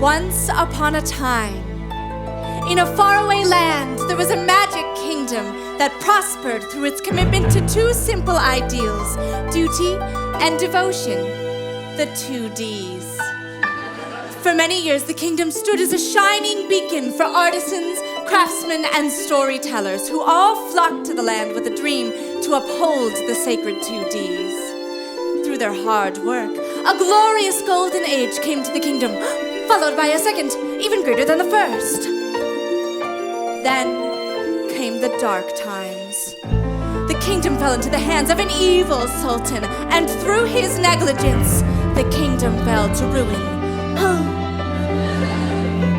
Once upon a time, in a faraway land, there was a magic kingdom that prospered through its commitment to two simple ideals, duty and devotion, the 2 Ds. For many years, the kingdom stood as a shining beacon for artisans, craftsmen, and storytellers who all flocked to the land with a dream to uphold the sacred 2 Ds. Through their hard work, a glorious golden age came to the kingdom, followed by a second, even greater than the first. Then came the dark times. The kingdom fell into the hands of an evil sultan, and through his negligence, the kingdom fell to ruin.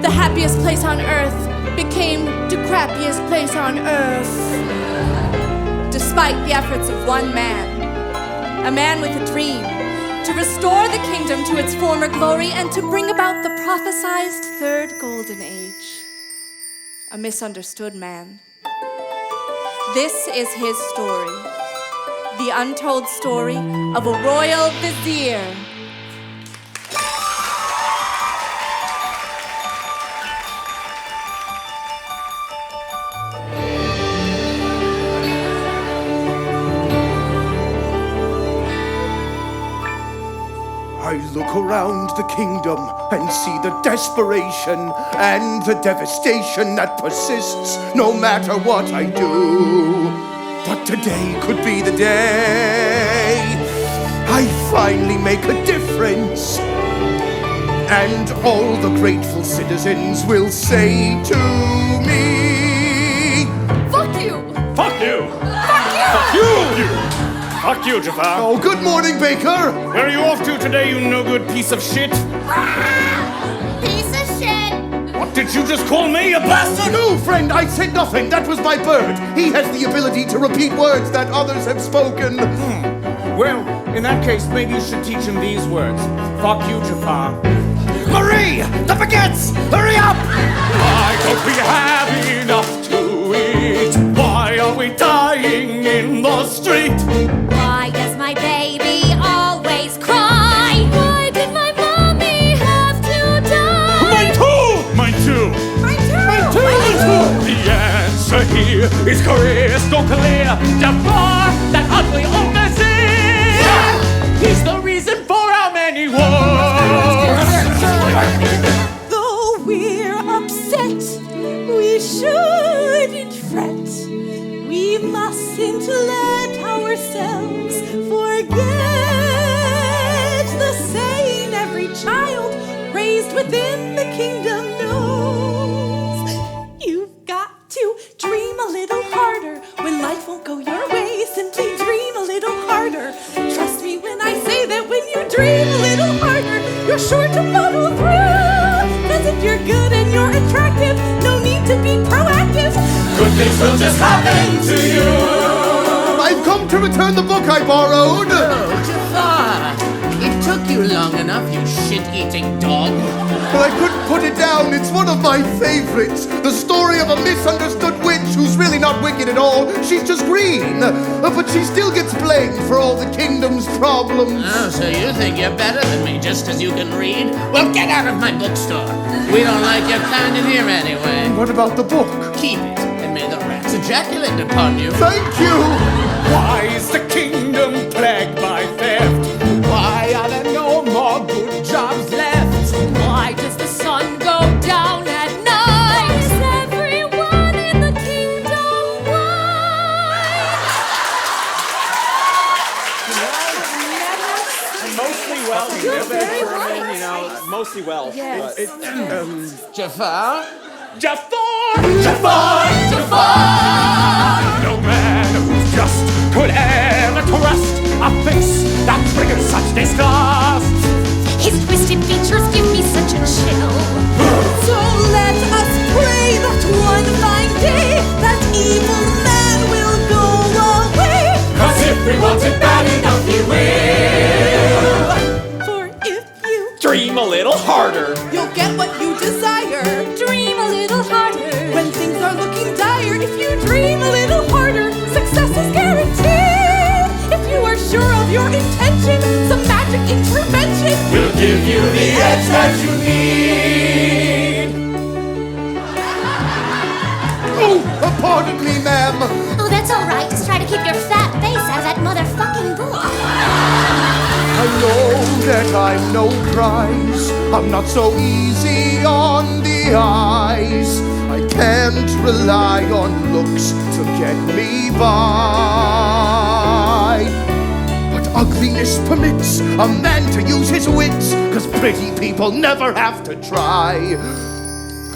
The happiest place on earth became the crappiest place on earth. Despite the efforts of one man, a man with a dream, to restore the kingdom to its former glory and to bring about the prophesized third golden age. A misunderstood man. This is his story, the untold story of a Royal Vizier. I look around the kingdom and see the desperation and the devastation that persists no matter what I do. But today could be the day I finally make a difference. And all the grateful citizens will say to me, Fuck you! Fuck you! Fuck you! Fuck you! Fuck you, Jafar. oh, good morning, Baker. Where are you off to today, you no-good piece of shit? Piece of shit! What did you just call me, a bastard? No, friend, I said nothing. That was my bird. He has the ability to repeat words that others have spoken. Well, in that case, maybe you should teach him these words. Fuck you, Jafar. Marie! The baguettes! Hurry up! Why don't we have enough to eat? Why are we dying in the street? Why does my baby always cry? Why did my mommy have to die? Mine too! Mine too! Mine too! The answer here is crystal clear. Jafar, that ugly old Vizier! He's the reason for our many wars! Though we're upset, we shouldn't fret. We mustn't let ourselves forget the saying every child raised within the kingdom knows. You've got to dream a little harder when life won't go your way. Simply dream a little harder. Trust me when I say that when you dream a little harder, you're sure to muddle through. 'Cause if you're good and you're attractive, no need to be proactive. Good things will just happen to you. I've come to return the book I borrowed. Oh, Jafar! It took you long enough, you shit-eating dog. But I couldn't put it down. It's one of my favorites. The story of a misunderstood witch who's really not wicked at all. She's just green. But she still gets blamed for all the kingdom's problems. Oh, so you think you're better than me just 'cause you can read? Well, get out of my bookstore. We don't like your kind in here anyway. What about the book? Keep it, and may the rats ejaculate upon you. Thank you. Why is the kingdom plagued by theft? Why are there no more good jobs left? Why does the sun go down at night? Is everyone in the kingdom white? Mostly wealthy. You're very right. You know, mostly wealth. Yes. Jafar? Jafar! Jafar! Jafar! No man who's just could ever trust a face that triggers such disgust. His twisted features give me such a chill. So let us pray that one fine day that evil man will go away. 'Cause if we want it bad enough, he will. For if you Dream a little harder. you'll get what you desire. Dream a little harder. When things are looking dire, if you dream a little harder, success is guaranteed. If you are sure of your intention, some magic intervention We'll give you the edge that you need. Oh, pardon me, ma'am. Oh, that's all right. Just try to keep your fat face out of that motherfucking book. I know that I'm no prize. I'm not so easy on the eyes. I can't rely on looks to get me by. But ugliness permits a man to use his wits, 'cause pretty people never have to try.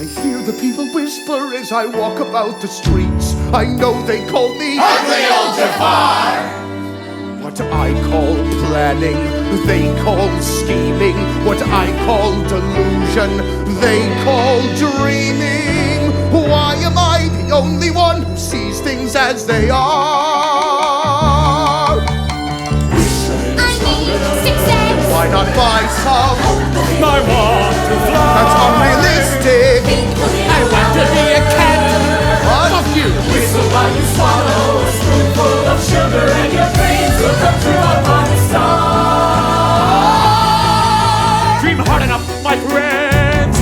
I hear the people whisper as I walk about the streets. I know they call me Ugly old Jafar! what I call planning, they call scheming. What I call delusion, they call dreaming. Why am I the only one who sees things as they are? I need success. Why not buy some? I want to fly! That's unrealistic. I want to be a cat! What? Fuck you! Whistle while you swallow a spoonful of sugar and your dreams will come true upon a star. Dream hard enough, my friends.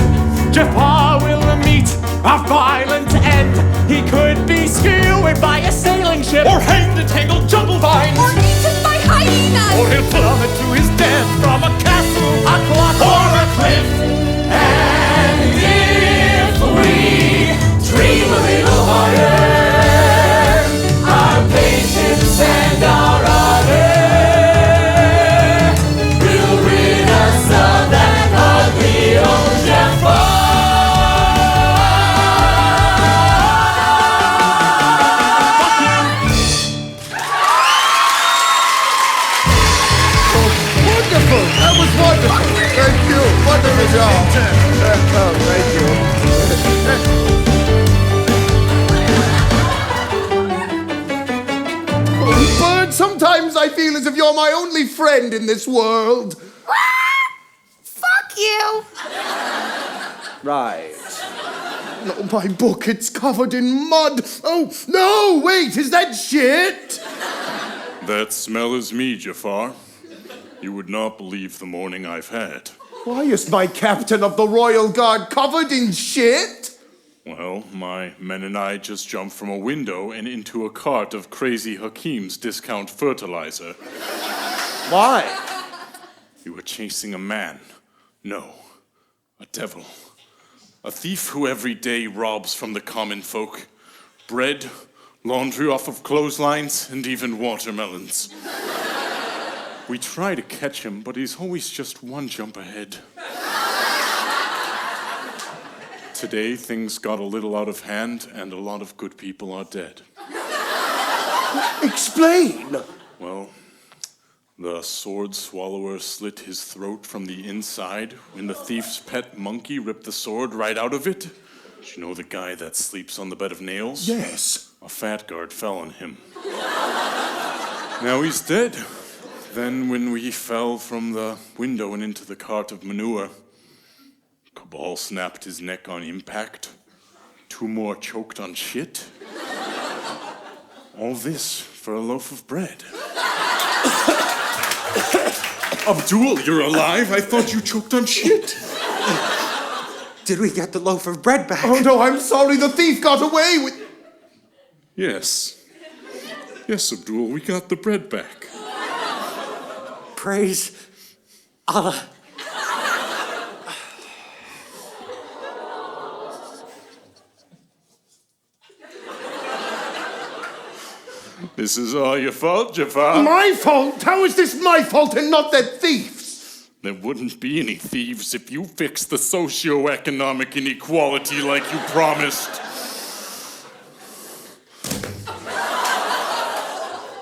Jafar will meet a violent end. He could be skewered by a sailing ship, or hanged in tangled jungle vines, Or eaten by hyenas. or he'll plummet to his death from a castle, a clock, or a cliff. And if we dream a little harder, our patience and our honor will rid us of that ugly old Jafar. Wonderful! That was wonderful! Thank you! Wonderful job! Oh, thank you. Bird, sometimes I feel as if you're my only friend in this world. Fuck you. Right. No, my book, it's covered in mud. Oh, no, wait, is that shit? That smell is me, Jafar. You would not believe the morning I've had. Why is my captain of the Royal Guard covered in shit? Well, my men and I just jumped from a window and into a cart of Crazy Hakim's discount fertilizer. Why? We were chasing a man. No, a devil. A thief who every day robs from the common folk. Bread, laundry off of clotheslines, and even watermelons. We try to catch him, but he's always just one jump ahead. Today, things got a little out of hand, and a lot of good people are dead. Explain. Well, the sword swallower slit his throat from the inside when the thief's pet monkey ripped the sword right out of it. You know the guy that sleeps on the bed of nails? Yes. A fat guard fell on him. Now he's dead. Then when we fell from the window and into the cart of manure, Cabal snapped his neck on impact. 2 more choked on shit. All this for a loaf of bread. Abdul, you're alive? I thought you choked on shit. Did we get the loaf of bread back? Oh, no, I'm sorry, the thief got away with... Yes. Yes, Abdul, we got the bread back. Praise Allah. This is all your fault, Jafar. My fault? How is this my fault and not that thief's? There wouldn't be any thieves if you fixed the socio-economic inequality like you promised.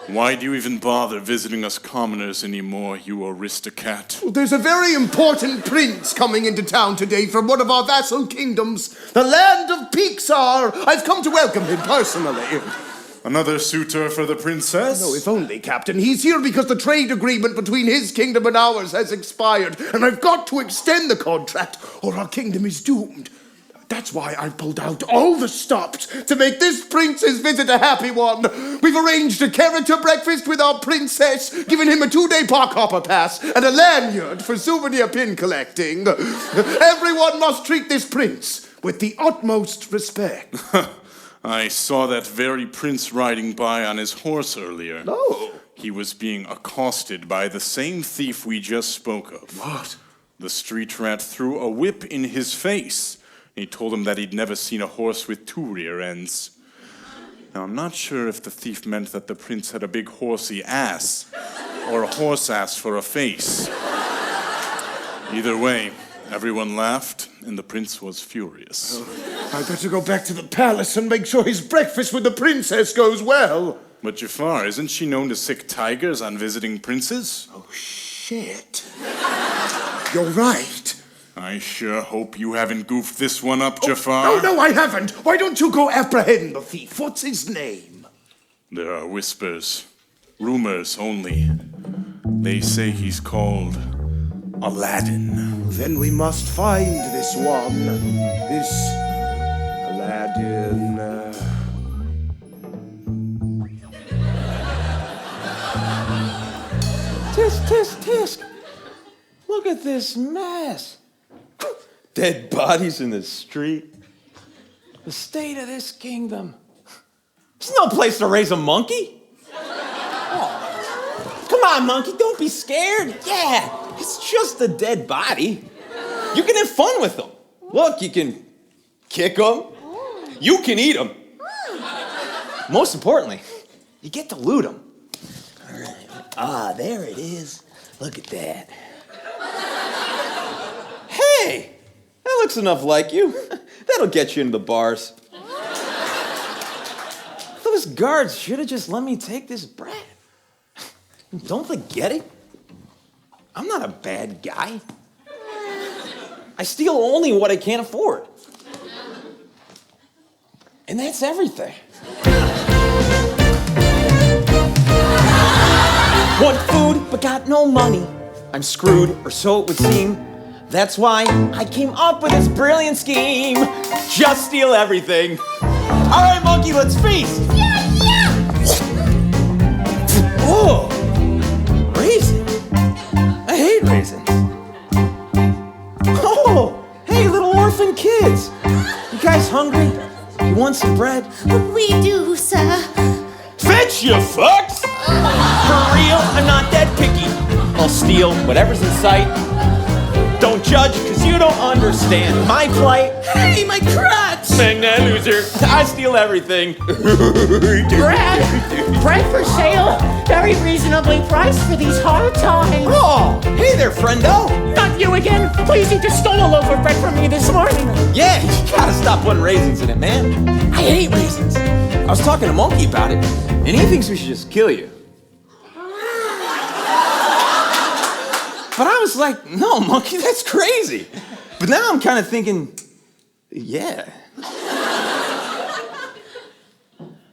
Why do you even bother visiting us commoners anymore, you aristocat? Well, there's a very important prince coming into town today from one of our vassal kingdoms, the land of Pixar. I've come to welcome him personally. Another suitor for the princess? No, if only, Captain. He's here because the trade agreement between his kingdom and ours has expired, and I've got to extend the contract, or our kingdom is doomed. That's why I pulled out all the stops to make this prince's visit a happy one. We've arranged a character breakfast with our princess, given him a 2-day park hopper pass, and a lanyard for souvenir pin collecting. Everyone must treat this prince with the utmost respect. I saw that very prince riding by on his horse earlier. Oh. He was being accosted by the same thief we just spoke of. What? The street rat threw a whip in his face. He told him that he'd never seen a horse with 2 rear ends. Now, I'm not sure if the thief meant that the prince had a big horsey ass, or a horse ass for a face. Either way, everyone laughed, and the prince was furious. I better go back to the palace and make sure his breakfast with the princess goes well. But Jafar, isn't she known to sick tigers on visiting princes? Oh, shit. You're right. I sure hope you haven't goofed this one up, Jafar. No, I haven't. Why don't you go apprehend the thief? What's his name? There are whispers, rumors only. They say he's called Aladdin. Then we must find this one. This Aladdin. Tisk. Look at this mess. Dead bodies in the street. The state of this kingdom. There's no place to raise a monkey. Oh. Come on, monkey, don't be scared. Yeah, it's just a dead body. You can have fun with them. Look, you can kick them. You can eat them. Most importantly, you get to loot them. All right. Ah, there it is. Look at that. Hey, that looks enough like you. That'll get you into the bars. Those guards should have just let me take this brat. Don't they get it? I'm not a bad guy. I steal only what I can't afford. And that's everything. Want food, but got no money. I'm screwed, or so it would seem. That's why I came up with this brilliant scheme. Just steal everything. All right, monkey, let's feast. Yeah. Oh, raisins. I hate raisins. Oh, hey, little orphan kids. You guys hungry? You want some bread? We do, sir. Fetch, you fucks! For real, I'm not that picky. I'll steal whatever's in sight. Don't judge, cause you don't understand my plight. Hey, my crutch! Bang that loser. I steal everything. Bread for sale. Very reasonably priced for these hard times. Oh, hey there, friendo. Not you again. Please, you just stole a loaf of bread from me this morning. Yeah, you gotta stop putting raisins in it, man. I hate raisins. I was talking to Monkey about it, and he thinks we should just kill you. But I was like, no, Monkey, that's crazy. But now I'm kind of thinking, yeah.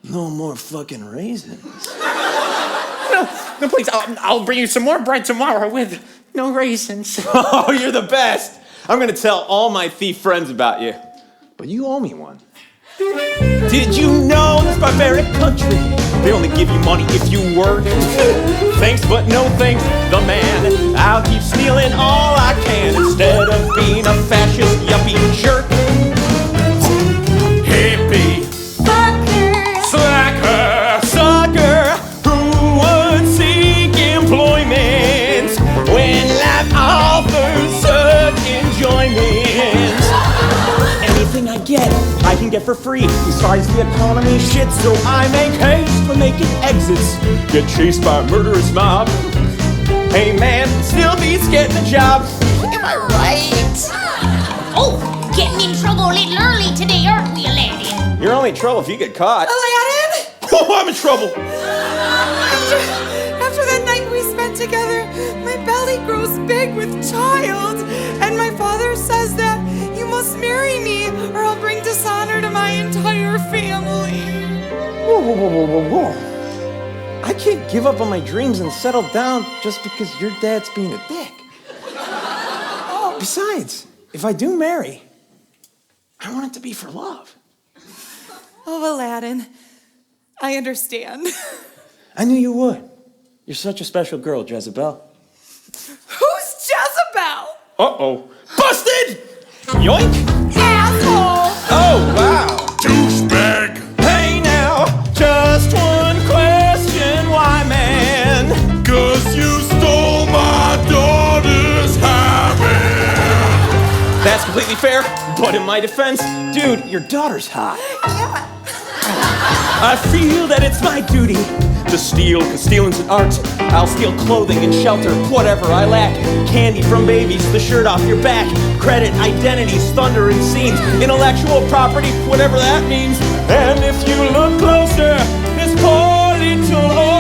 No more fucking raisins. No, please, I'll bring you some more bread tomorrow with no raisins. Oh, you're the best. I'm gonna tell all my thief friends about you. But you owe me one. Did you know this barbaric country, they only give you money if you work? Thanks, but no thanks, the man. I'll keep stealing all I can instead of being a fascist yuppie jerk. Hippie, Fucker. slacker, sucker, who would seek employment when life offers such enjoyment? Anything I get, I can get for free. Besides, the economy shit, so I make haste when making exits. Get chased by a murderous mob. Hey man, still beats getting a job. Am I right? Oh, getting in trouble a little early today, aren't we, Aladdin? You're only in trouble if you get caught. Aladdin? Oh, I'm in trouble. After that night we spent together, my belly grows big with child, and my father says that you must marry me or I'll bring dishonor to my entire family. Whoa. I can't give up on my dreams and settle down just because your dad's being a dick. Besides, if I do marry, I want it to be for love. Oh, Aladdin, I understand. I knew you would. You're such a special girl, Jezebel. Who's Jezebel? Uh-oh. Busted! Yoink! Asshole! Oh, wow. Douchebag! Hey now, just one question, why, man? 'Cause you stole my daughter's happy! That's completely fair, but in my defense, dude, your daughter's hot. Yeah. I feel that it's my duty to steal, cause stealing's an art. I'll steal clothing and shelter, whatever I lack. Candy from babies, the shirt off your back. Credit, identities, thunder and scenes. Intellectual property, whatever that means. And if you look closer, this poor little